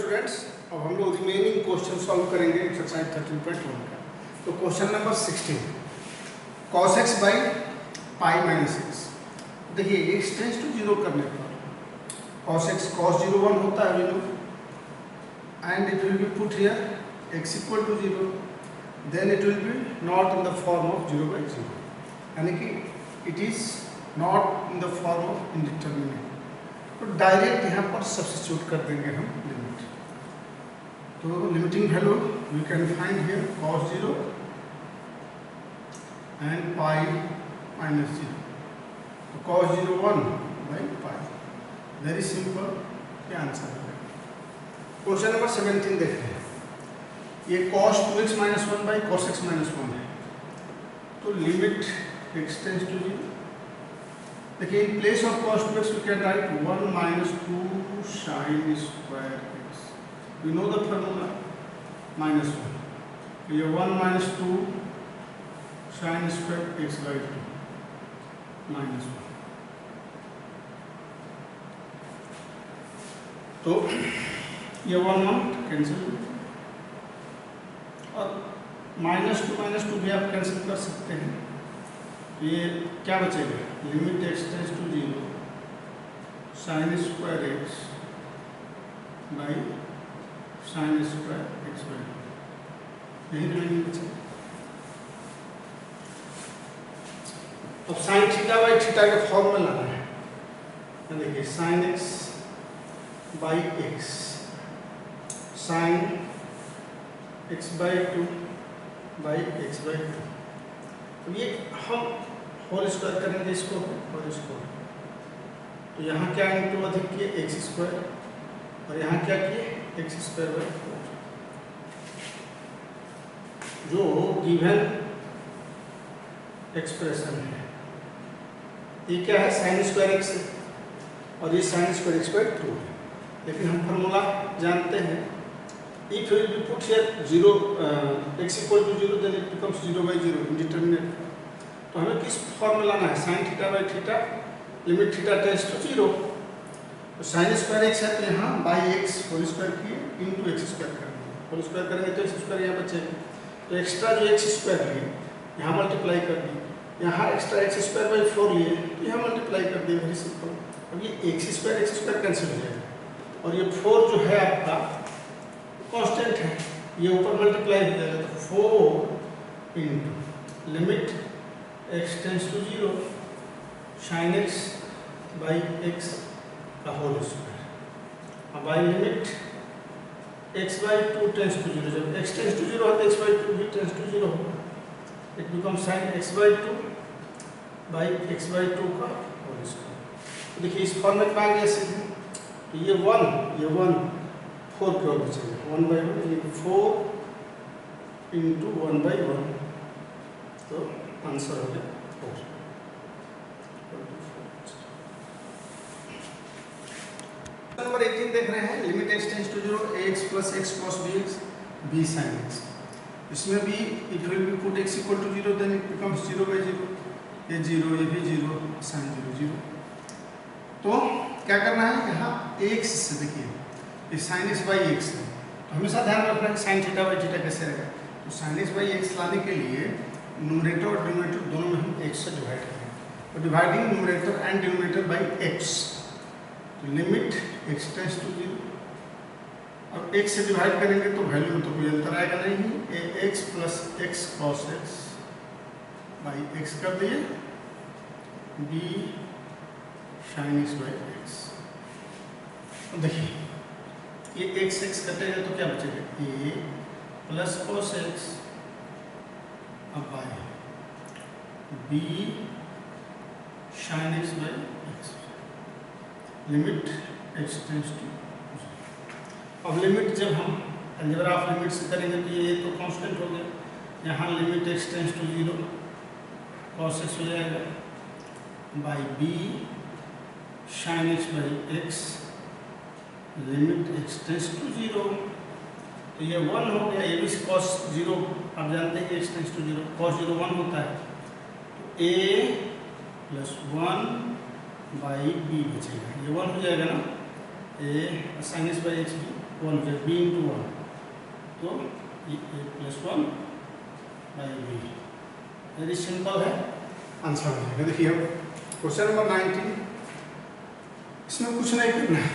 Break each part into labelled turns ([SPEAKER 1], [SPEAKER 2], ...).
[SPEAKER 1] Students, अब हम लोग रिमेनिंग क्वेश्चन सॉल्व करेंगे एक्सरसाइज 13.1 का। तो question number 16, cos x by pi minus x. देखिए x टेंस टू 0 करने पर cos x cos 0 1 होता है and it will be put here x equal to 0, then it will be not in the form of 0 by 0, यानी कि it is not in the form of indeterminate. तो direct यहाँ पर substitute कर देंगे हम लिमिट। तो limiting value we can find here cos 0 and pi minus 0। तो cos 0 1 by pi, very simple, क्या आंसर है। क्वेश्चन नंबर 17 देख रहे हैं। ये cos 2x minus 1 by cos x minus 1 है। तो लिमिट x टेंस टू 0। देखिए इन place of cos 2x we can write 1 minus 2 sin square x. We know the formula minus 1. तो ये 1 minus 2 sin square x by 2 minus 1. तो ये 1 cancel और minus two भी आप कैंसिल कर सकते हैं। ये क्या बचेगा, limit x tends to 0 sine square x by sine square x by, यही रिमेनिंग बचेगा। अब साइन थीटा बाई थीटा के फॉर्म में लाना है। तो देखिए sine x by x sine x by 2 by x by 2। तो ये हम होल स्क्वायर करेंगे इसको और इसको। तो यहाँ क्या इंटू अधिक किए एक्स स्क्वायर और यहाँ क्या किए एक्स स्क्वायर बाई 4। जो गिवन एक्सप्रेशन है ये क्या है, साइन स्क्वायर एक्स है और ये साइन स्क्वायर एक्स बाई 2 है। लेकिन हम फार्मूला जानते हैं, if will be put here 0 x equal to 0 then it becomes 0 by 0 indeterminate. तो हमें किस फॉर्म में लाना है, sine theta by theta limit theta tends to 0। तो साइन स्क्वायर एक्स है तो यहाँ बाई एक्स होल स्क्वायर किए इंटू एक्स स्क्वायर कर दिए। होल स्क्वायर करेंगे तो एक्स स्क्वायर यहाँ बचेगा। तो एक्स्ट्रा जो एक्स स्क्वायर लिए यहाँ मल्टीप्लाई कर दिए, यहाँ एक्स्ट्रा एक्स स्क्वायर बाई 4 लिए तो यहाँ मल्टीप्लाई कर दिए, वेरी सिंपल। अब ये एक्स स्क्वायर कैंसिल हो जाएगा और ये 4 जो है आपका कांस्टेंट है, ये ऊपर मल्टीप्लाई हो जाएगा। तो 4 into limit x tends to 0 sine x by x का होल स्क्वायर। अब by limit x by 2 tends to 0, जब x टेंस टू 0 है तो x बाई 2 भी टेंस टू 0 होगा। It become sign x by 2 by x by 2 का whole square. देखिए इस फॉर्मेट में आ गया सीधे। तो ये 1 4 की ओर बचेगा, 1 बाई 1 ये 4 इंटू 1 बाई 1। तो आंसर हो गया 4। नंबर 18 देख रहे हैं। Limit x tends to 0 ax plus x cos bx b sin x। इसमें भी it will be put x equal to 0 then it becomes 0 by 0, ये 0 ये भी 0 sin 0 0। तो क्या करना है, यहाँ x से देखिए ये साइन एक्स बाई एक्स है। तो हमेशा ध्यान रखना है साइन थीटा बाई थीटा कैसे रहेगा। तो साइन एक्स बाई एक्स लाने के लिए न्यूमरेटर और डिनोमिनेटर दोनों में हम x से डिवाइड करेंगे। तो dividing numerator and denominator by x। तो लिमिट x टेंस टू 0। अब x से डिवाइड करेंगे तो वैल्यू में तो कोई अंतर आएगा नहीं। ax plus x cos x by x कर दिए b sin x by x। देखिए ये x कटेगा तो क्या बचेगा, a प्लस cos x अब by b sin x by x। Limit x tends to. अब लिमिट जब हम अलजेब्रा ऑफ लिमिट से करेंगे तो ये तो कांस्टेंट हो गया। यहाँ limit x tends to 0 cos x हो जाएगा by b sin x by x limit x tends to 0। तो ये 1 हो गया, ये भी cos 0 आप जानते हैं कि x टेंस टू 0 cos 0 1 होता है। तो a प्लस 1 बाई b बचेगा, ये 1 हो जाएगा ना, a sin x by x भी 1 हो जाएगा, b इंटू 1, तो ये a plus 1 by b। Very simple है, आंसर हो जाएगा। देखिए अब क्वेश्चन नंबर 19, इसमें कुछ नहीं करना है,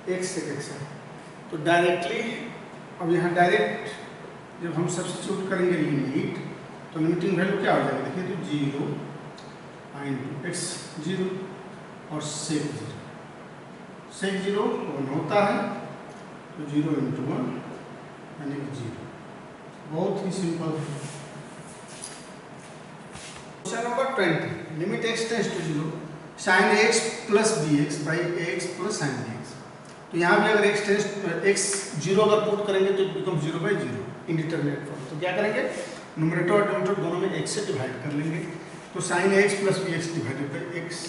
[SPEAKER 1] x से x है तो डायरेक्टली, अब यहाँ डायरेक्ट जब हम सब्स्टिट्यूट करेंगे लिमिट, तो लिमिटिंग वैल्यू क्या हो जाएगा, देखिए तो 0 इंटू एक्स 0 और सेक 0, सेक 0 1 होता है तो 0 इंटू 1 यानी कि 0। बहुत ही सिंपल है। Question number 20, limit x tends to 0 sine x plus b x by x plus sine b x. तो यहाँ भी अगर x टेंड्स x 0 अगर पुट करेंगे तो बिकम 0 बाई 0, इंडिटरमिनेट फॉर्म। तो क्या करेंगे, न्यूमरेटर और डिनोमिनेटर दोनों में x से डिवाइड कर लेंगे, तो sine x plus b x divided by x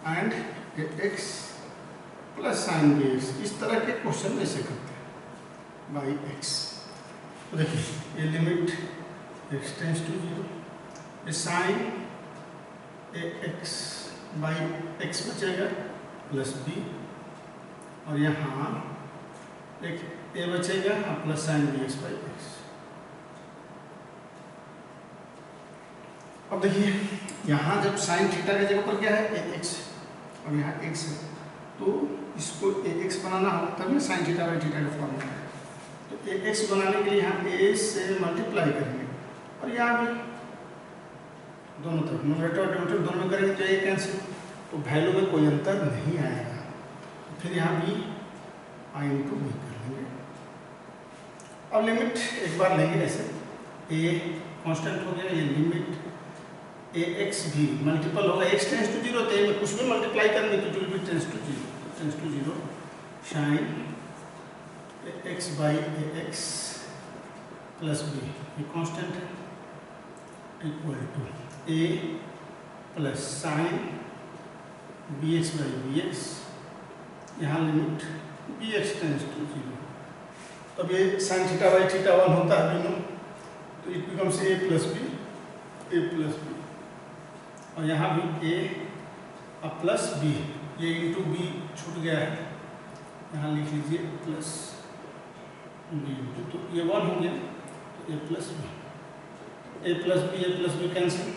[SPEAKER 1] and x plus sine b x. इस तरह के क्वेश्चन ऐसे करते हैं बाई एक्स। तो देखिए ये लिमिट x टेंड्स टू 0, ये sine a x by x बचेगा प्लस बी, और यहाँ एक ए बचेगा और plus sine b x by x. अब देखिए यहाँ जब साइन थीटा की जगह पर क्या है, ए एक्स, और यहाँ एक्स है, तो इसको ए एक्स बनाना हो तभी साइन थीटा बाई थीटा का फॉर्मूला है। तो ए एक्स बनाने के लिए यहाँ ए से मल्टीप्लाई करेंगे, और यहाँ भी दोनों तरफ न्यूमरेटर और डिनोमिनेटर दोनों में करेंगे तो ए कैंसिल, तो वैल्यू में कोई अंतर नहीं आएगा। फिर यहाँ भी आई इंटू बी कर लेंगे। अब लिमिट एक बार लेंगे, ऐसे ए कांस्टेंट हो गया, ये लिमिट ए एक्स भी मल्टीपल होगा, एक्स टेंस टू 0 तो कुछ भी मल्टीप्लाई करेंगे तो will be tends to 0 sine x by a x plus b, ये कांस्टेंट है, equal to a plus sine b x by b x, यहाँ limit b x tends to 0। अब ये साइन थीटा बाई थीटा 1 होता है दोनों, तो it becomes a plus b, और यहाँ भी ए और प्लस बी, ये इंटू बी छूट गया है, यहाँ लिख लीजिए प्लस बी, तो ये 1 हो गया, तो a plus b, a plus b cancel,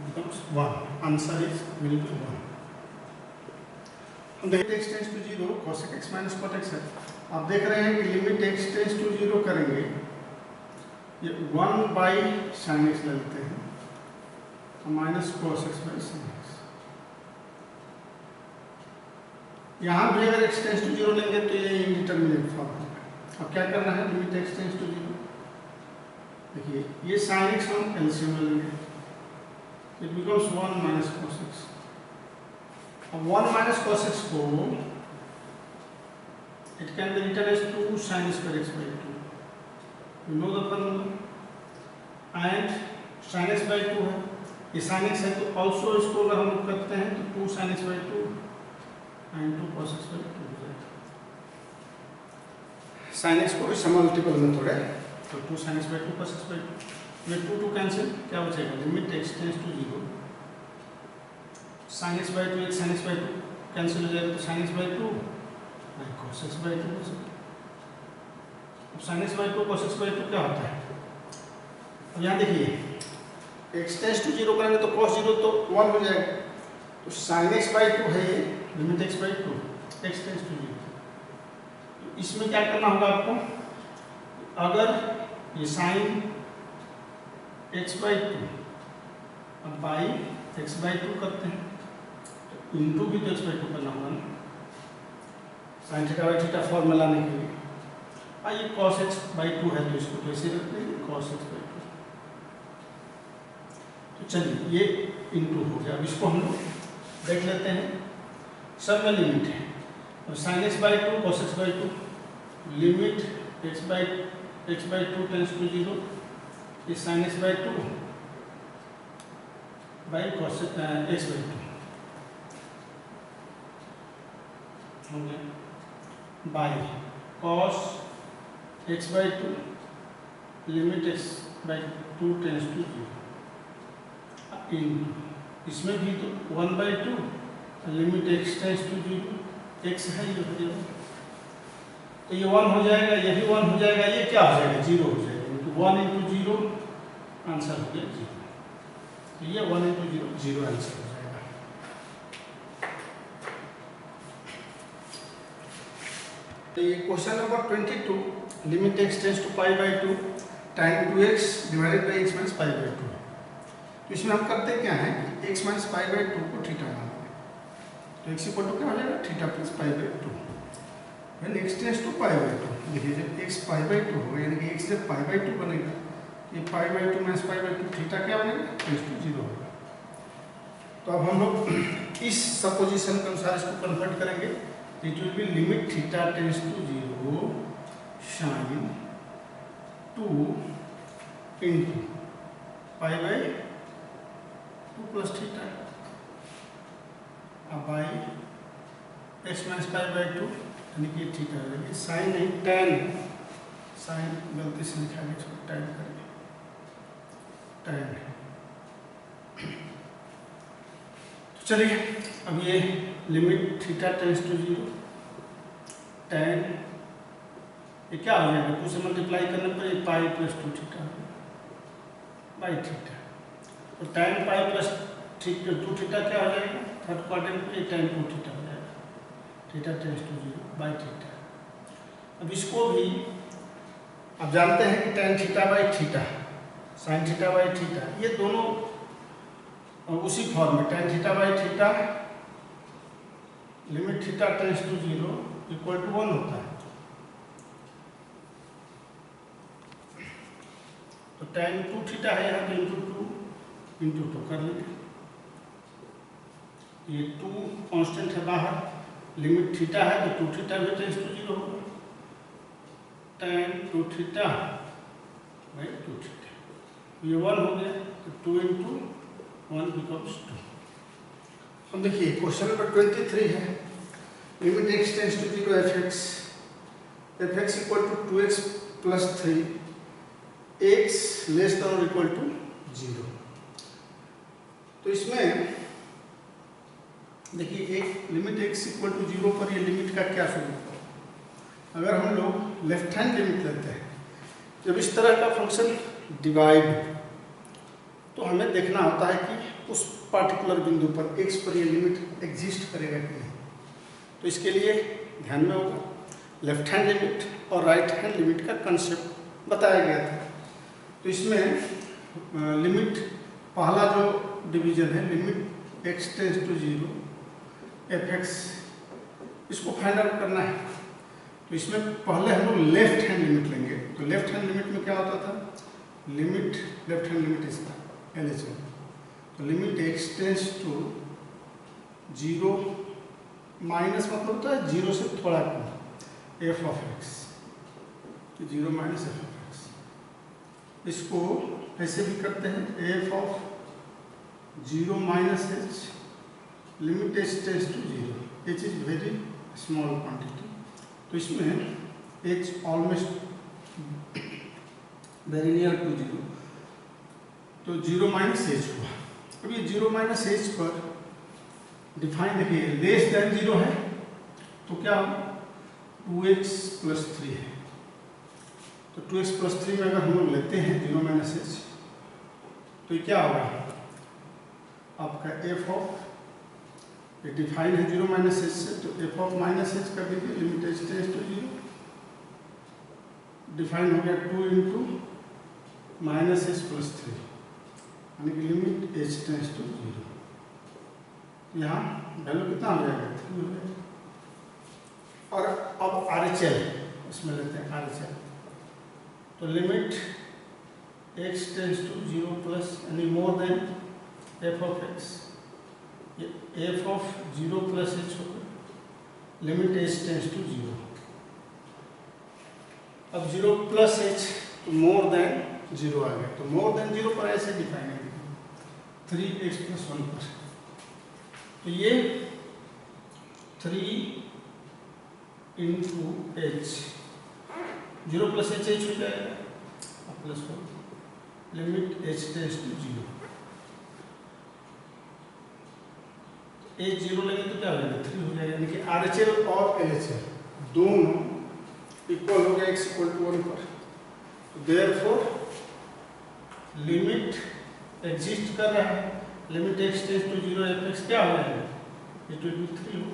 [SPEAKER 1] becomes 1, answer is will be 1। हम देखते हैं x tends to 0 cosec x minus cot x है। आप देख रहे हैं कि लिमिट x टेंड्स टू 0 करेंगे, ये 1 बाई साइन x लेते हैं और minus cos x by sine x। यहाँ भी अगर x टेंड्स टू 0 लेंगे तो ये इंडिटरमिनेट फॉर्म होगा। अब क्या करना है, लिमिट x टेंड्स टू 0, देखिए ये साइन x हम एलसीएम में लेंगे, it becomes 1 minus cos x। अब 1 माइनस cos x को it can be written as 2 sin square x by 2, you know the formula, and sin x by 2 है, ये sin x है तो ऑल्सो इसको अगर हम लोग करते हैं तो 2 sin x by 2 and 2 cos x by 2 हो जाएगा। sin x को इस मल्टीपल में तोड़े तो 2 sin x by 2 cos x by 2, ये 2 कैंसिल, क्या बचेगा, limit x tends to 0 sin x by 2 एक sin x by 2 कैंसिल हो जाएगा, तो sin x by 2 by cos x by 2 बचेगा। अब sin x by 2 cos x by 2 क्या होता है, अब यहाँ देखिए x टेंड्स टू 0 करेंगे तो cos 0 तो 1 हो जाएगा, तो sin x by 2 है ये, limit x by 2 x tends to 0। तो इसमें क्या करना होगा आपको, अगर ये sin x by 2 अब बाई x by 2 करते हैं तो इंटू भी तो x by 2 करना होगा ना, sign theta by theta formula लाने के लिए। ये cos x by 2 है तो इसको तो ऐसे रखते हैं cos x by 2। तो चलिए ये इंटू हो गया, अब इसको हम लोग देख लेते हैं, सब में लिमिट है, और sin x by 2 cos x by 2, limit x by 2 tends to 0, ये sin x by 2 by cos x by 2 हो गया, by cos x by 2 limit x by 2 tends to 0, into इसमें भी तो 1 by 2 limit x tends to 0, x है ये हो जाएगा, तो ये 1 हो जाएगा, ये भी 1 हो जाएगा, ये क्या हो जाएगा 0 हो जाएगा, क्योंकि 1 इंटू 0 आंसर हो गया 0। तो ये 1 इंटू 0 0 आंसर हो जाएगा। तो ये question number 22, limit x tends to pi by 2 tan 2x divided by x minus pi by 2। तो इसमें हम करते क्या है कि x माइनस पाई बाई 2 को थीटा मानेंगे, तो x इक्वल टू क्या हो जाएगा theta plus pi by 2 when x tends to pi by 2। देखिए जब x पाई बाई 2 होगा यानी कि x जब पाई बाई 2 बनेगा, ये पाई by 2 minus pi by 2 theta क्या बनेगा टेंड्स टू 0 होगा। तो अब हम लोग इस सपोजिशन के अनुसार इसको कन्वर्ट करेंगे, it will be limit theta tends to 0 sine 2 into pi by 2 plus theta अब by x minus pi by 2 यानी कि थीटा हो जाएगी, साइन नहीं tan, साइन गलती से लिखा गया, इसको tan करेंगे, tan। तो चलिए अब ये limit theta tends to 0 tan, ये क्या हो जाएगा 2 से मल्टीप्लाई करने पर ये pi plus 2 theta by theta. तो tan पाई प्लस 2 थीटा क्या हो जाएगा, थर्ड क्वाड्रेंट में tan 2 थीटा हो जाएगा, theta tends to 0 by theta. अब इसको भी आप जानते हैं कि tan theta by theta sine theta by theta, ये दोनों उसी फॉर्म में tan theta by theta limit theta tends to 0 equal to 1 होता है। तो tan 2 थीटा है यहाँ पे इंटू 2 कर लेंगे, ये 2 कांस्टेंट है बाहर, लिमिट थीटा है तो 2 थीटा भी टेंड्स टू 0 होगा, tan 2 थीटा बाई 2 थीटा, ये 1 हो गया, तो 2 इंटू 1 बिकम्स 2। हम देखिए क्वेश्चन नंबर 23 है, limit x tends to 0 fx equal to 2x plus 3 x less than और इक्वल टू 0। तो इसमें देखिए एक लिमिट x इक्वल टू 0 पर ये लिमिट का क्या स्वरूप है। अगर हम लोग लेफ्ट हैंड लिमिट लेते हैं, जब इस तरह का फंक्शन डिवाइड तो हमें देखना होता है कि उस पार्टिकुलर बिंदु पर x पर ये लिमिट एग्जिस्ट करेगा कि नहीं। तो इसके लिए ध्यान में होगा लेफ्ट हैंड लिमिट और राइट हैंड लिमिट का कंसेप्ट बताया गया था। तो इसमें लिमिट पहला जो डिवीजन है limit x tends to 0 fx, इसको फाइंड आउट करना है। तो इसमें पहले हम लोग लेफ्ट हैंड लिमिट लेंगे। तो लेफ्ट हैंड लिमिट में क्या होता था, लिमिट लेफ्ट हैंड लिमिट इसका LHM, तो limit x tends to 0 minus मतलब होता है 0 से थोड़ा कम, f of x, 0 minus f of x। इसको ऐसे भी करते हैं f of 0 minus h limit h tends to 0, h is very small quantity. तो इसमें h almost very near to 0, तो 0 माइनस h हुआ। अब ये 0 माइनस h पर डिफाइन देखिए लेस देन 0 है तो क्या 2x प्लस 3 है। तो 2x प्लस 3 में अगर हम लोग लेते हैं 0 माइनस h तो ये क्या होगा आपका f ऑफ, ये डिफाइन है 0 माइनस h से, तो f ऑफ माइनस h कर दीजिए, limit h tends to 0, define हो गया 2 इंटू माइनस h प्लस 3 यानी कि लिमिट h टेंड्स टू 0। यहाँ वैल्यू कितना हो जाएगा 3 हो जाएगा। और अब RHL इसमें लेते हैं RHL, तो limit x tends to 0 plus यानी more than f of x, ये f ऑफ 0 प्लस h होगा, लिमिट h टेंड्स टू 0। अब 0 प्लस h तो मोर देन 0 आ गया, तो मोर देन 0 पर ऐसे डिफाइन है 3x प्लस 1 पर, तो ये 3 into h, 0 plus h h हो जाएगा plus 1, limit h tends to 0। h 0 लेंगे तो क्या हो जाएगा 3 हो जाएगा, यानी कि RHL और LHL दोनों x इक्वल टू 1 पर, देयरफॉर लिमिट एग्जिस्ट कर रहा है, limit x tends to 0 f(x) क्या हो जाएगा, इट विल बी 3 हो।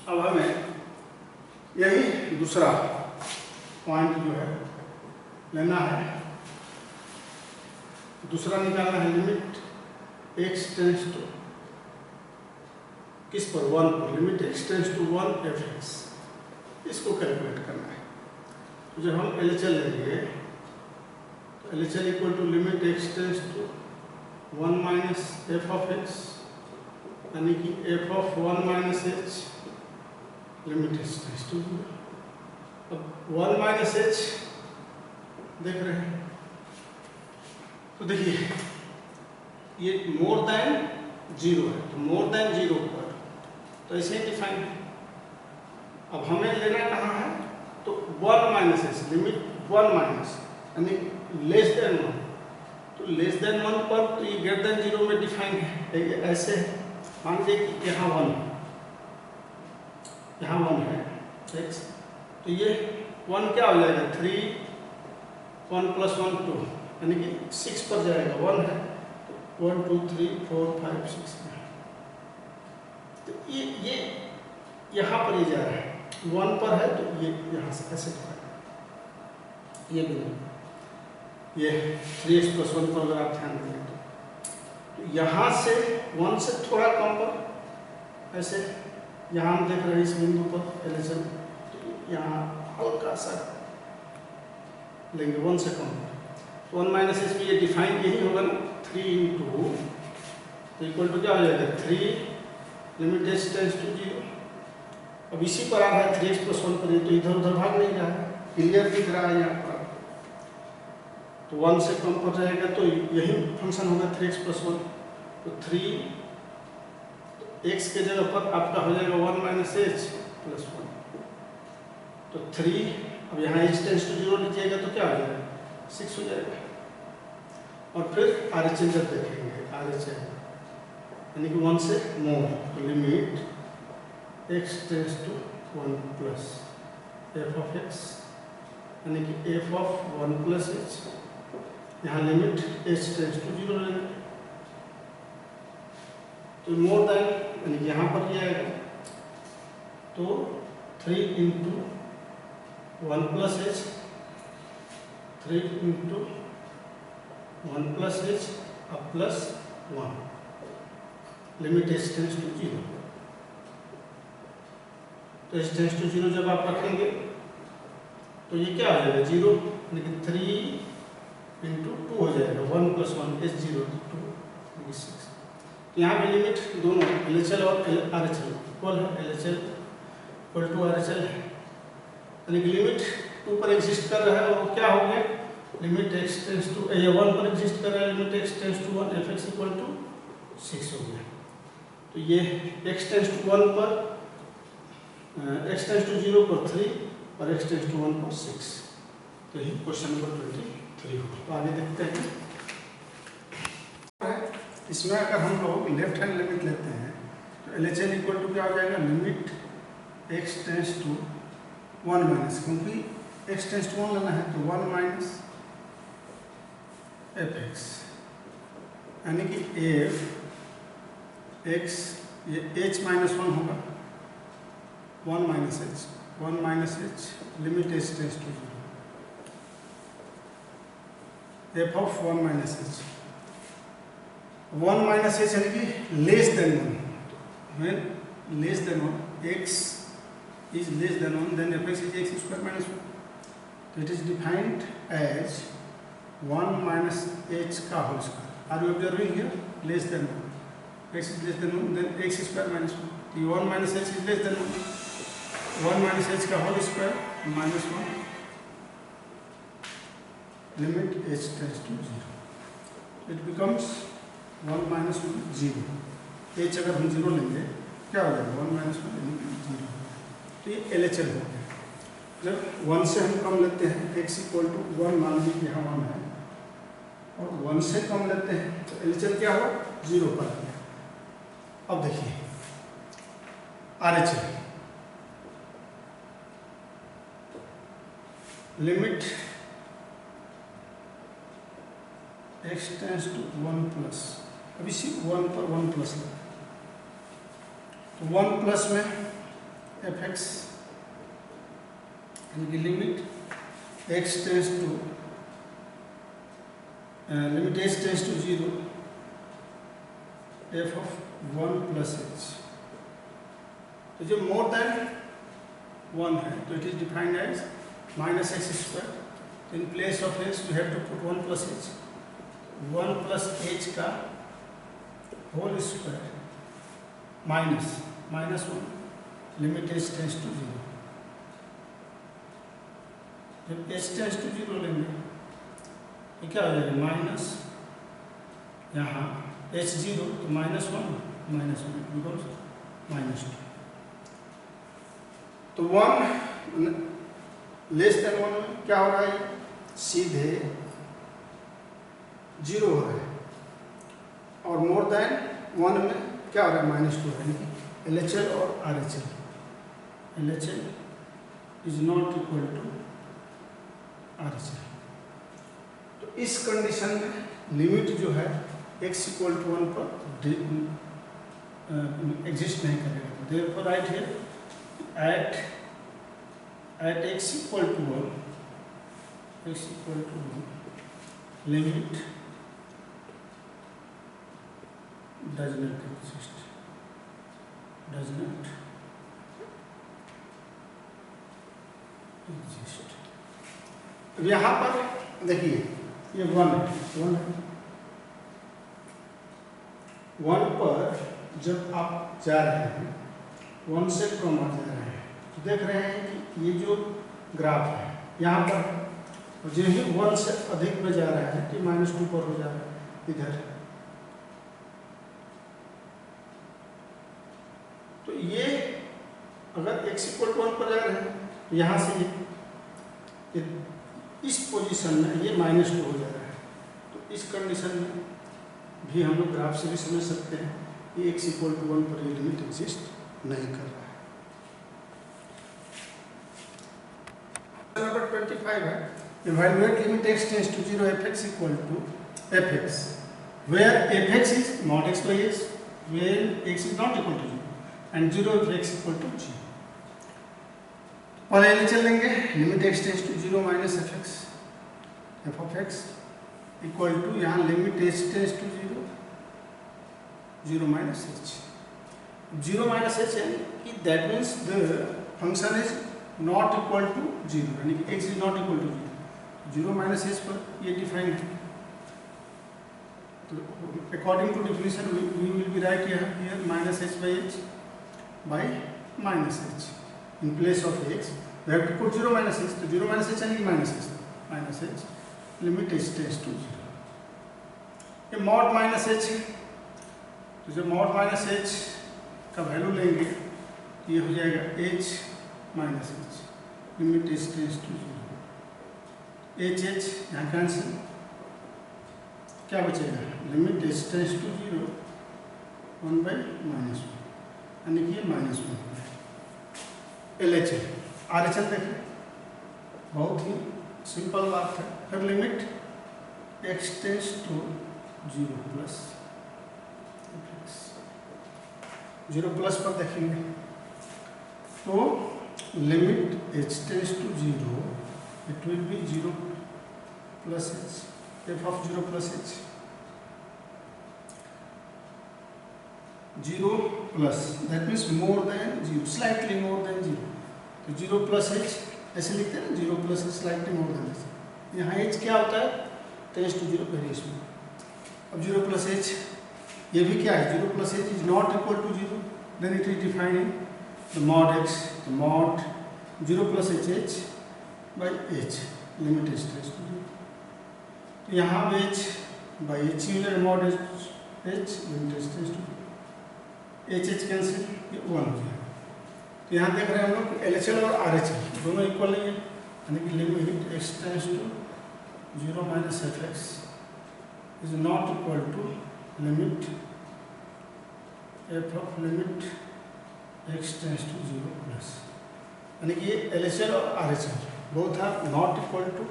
[SPEAKER 1] अब हमें यही दूसरा पॉइंट जो है लेना है, दूसरा निकालना है, लिमिट x टेंड्स टू किस पर, 1 पर, limit x tends to 1 f(x), इसको कैलकुलेट करना है। तो जब हम LHL लेंगे तो LHL equal to limit x tends to 1 minus f of x, यानी कि f of 1 minus h limit h tends to 0। अब 1 माइनस h देख रहे हैं, तो देखिए ये मोर देन 0 है, तो मोर देन 0 पर तो ऐसे ही डिफाइन है। अब हमें लेना कहाँ है, तो 1 माइनस h, लिमिट 1 माइनस यानी लेस देन 1, तो लेस देन 1 पर तो ये ग्रेटर देन 0 में डिफाइन है, ऐसे है। मान लीजिए कि यहाँ 1 है x, तो ये 1 क्या हो जाएगा, 3, 1 प्लस 1 2, यानी कि 6 पर जाएगा, 1 है तो 1 2 3 4 5 6 है। तो ये यहाँ पर ये जा रहा है, 1 पर है तो ये यहाँ से ऐसे जाएगा, ये बिंदु, ये 3x प्लस 1 पर अगर आप ध्यान देंगे तो यहाँ से 1 से थोड़ा कम पर ऐसे, यहाँ हम देख रहे हैं इस बिंदु पर LHL, तो यहाँ हल्का सा लेंगे 1 से कम पर, तो 1 माइनस h में ये डिफाइन यही होगा ना, 3 इंटू तो इक्वल टू क्या हो जाएगा, 3 लिमिट h टेंड्स टू 0। अब इसी पर आ रहा है 3x प्लस 1 पर, ये तो इधर उधर भाग नहीं रहा है, क्लियर दिख रहा है यहाँ पर, तो 1 से कम पर जाएगा तो यही फंक्शन होगा 3x प्लस 1, तो 3 x के जगह पर आपका हो जाएगा 1 माइनस h प्लस 1, तो 3, अब यहाँ h टेंड्स टू 0 लीजिएगा तो क्या हो जाएगा, 6 हो जाएगा। और फिर RHL जब देखेंगे, RHL यानी कि 1 से मोर, तो limit x tends to 1 plus f of x, यानी कि f ऑफ 1 प्लस h, यहाँ लिमिट h टेंड्स टू 0 लेंगे, तो मोर देन यानी कि यहाँ पर ये आएगा, तो 3 into 1 plus h, 3 into 1 plus h अब plus 1, limit h tends to 0, तो h टेंड्स टू 0 जब आप रखेंगे तो ये क्या हो जाएगा, 0, यानी कि 3 इंटू 2 हो जाएगा, 1 प्लस 1 h 0 2 6। यहाँ पे लिमिट दोनों LHL और RHL इक्वल है, LHL इक्वल टू RHL है, यानी कि लिमिट 2 पर एग्जिस्ट कर रहा है, और वो क्या हो गया, लिमिट x टेंड्स टू 1 पर एग्जिस्ट कर रहा है, limit x tends to 1 f(x) equal to 6 हो गया। तो ये x टेंड्स टू 1 पर, x टेंड्स टू 0 पर 3 और x टेंड्स टू 1 पर 6, तो ये क्वेश्चन नंबर 23 हो। तो आगे देखते हैं, इसमें अगर हम लोग लेफ्ट हैंड लिमिट लेते हैं तो LHL इक्वल टू क्या हो जाएगा, limit x tends to 1 minus, क्योंकि x टेंड्स टू 1 लेना है तो 1 माइनस f(x), यानी कि f(x) ये h माइनस 1 होगा, 1 minus h, 1 minus h limit h tends to 0, f of 1 minus h, 1 minus h यानी कि less than 1, when less than 1 x is less than 1 then f(x) is x square minus 1, so it is defined as 1 minus h का whole square. Are you observing here? Less than 1, x is less than 1 then x square minus 1, the 1 minus h is less than 1, 1 minus h का whole square minus 1, limit h tends to 0, it becomes 1 minus 1 0, h अगर हम 0 लेंगे क्या हो जाएगा, 1 minus 1 यानी 0, तो ये LHL हो गया। जब 1 से हम कम लेते हैं, x इक्वल टू 1 मान लीजिए कि यहाँ 1 है, और 1 से कम लेते हैं तो LHL क्या हुआ, 0 पर आ गया। अब देखिए RHL, limit x tends to 1 plus, अब इसी 1 पर 1 प्लस लगा, तो 1 प्लस में fx यानी कि limit x tends to limit h tends to 0 f of 1 plus h, तो जो मोर देन 1 है तो it is defined as minus x square, तो in place of h you have to put 1 plus h, 1 plus h का whole square minus minus 1 limit h tends to 0, जब h tends to 0 लेंगे तो क्या हो जाएगा माइनस, यहाँ h 0 तो माइनस 1 बिकॉज माइनस 2, तो 1 लेस देन 1 में क्या हो रहा है, सीधे 0 हो रहा है, और मोर देन 1 में क्या हो रहा है माइनस 2, यानी कि LHL और RHL, LHL is not equal to RHL, तो इस कंडीशन में लिमिट जो है x इक्वल टू 1 पर एग्जिस्ट नहीं करेगा, therefore right here at x equal to 1, limit does not exist, does not exist। अब यहाँ पर देखिए ये 1 है, 1 पर जब आप जा रहे हैं 1 से कम आ जा रहे हैं, तो देख रहे हैं कि ये जो ग्राफ है यहाँ पर जो ही 1 से अधिक में जा रहा है कि -2 पर हो जा रहा है इधर, तो ये अगर x इक्वल टू 1 पर जा रहे हैं तो यहाँ से ये इस पोजीशन में ये -2 हो जा रहा है, तो इस कंडीशन में भी हम लोग ग्राफ से भी समझ सकते हैं कि x इक्वल टू 1 पर ये लिमिट एग्जिस्ट नहीं कर रहा है। नंबर 25 है, evaluate limit x tends to 0 fx equal to fx where fx is not x by x, where x is not equal to 0 and 0 if x equal to 0। पहले ले चलेंगे limit x tends to 0 minus fx f of x equal to यहाँ limit h tends to 0 minus h, 0 minus h यानी कि that means the function is not equal to 0, यानी कि x is not equal to 0 minus h पर ये define है, तो according to definition we will be right here minus h by minus h in place of x we have to put 0 minus h, तो 0 minus h यानी कि minus h limit h tends to 0, ये mod minus h है, तो जब mod minus h का value लेंगे ये हो जाएगा h minus h limit h tends to 0, h यहाँ कैंसिल, क्या बचेगा limit h tends to 0 1 by -1 यानी कि -1 LHL RHL देखिए बहुत ही सिंपल बात है, फिर limit x tends to 0 plus 0 plus पर देखेंगे तो limit h tends to 0 it will be 0 plus h f of 0 plus h 0 plus that means more than 0, slightly more than 0, तो 0 प्लस h ऐसे लिखते हैं ना, 0 plus h slightly more then h, यहाँ h क्या होता है टेंस टू 0 पहले इसमें, अब 0 प्लस h ये भी क्या है 0 plus h is not equal to 0, then it is defining the mod x, the mod 0 plus h by h limit h tends to 0, तो यहाँ h by h unit mod h limit h tends to h cancel ये 1 हो जाएगा, तो यहाँ देख रहे हैं हम लोग LHL और RHL दोनों इक्वल नहीं है, यानी कि limit x tends to 0 minus fx is not equal to limit f of limit x tends to 0 plus, यानी कि ये LHL और RHL both are not equal to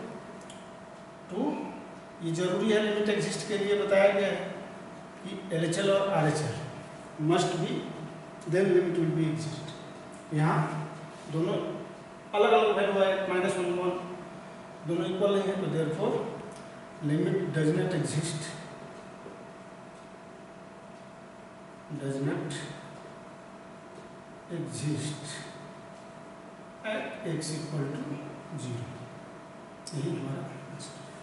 [SPEAKER 1] 2, ये जरूरी है लिमिट एग्जिस्ट के लिए बताया गया है कि LHL और RHL must be, then limit will be exist. यहाँ दोनों अलग अलग वैल्यू है, -1 1, दोनों इक्वल नहीं है, तो therefore limit does not exist, does not exist at x = 0। यही हमारा आंसर है।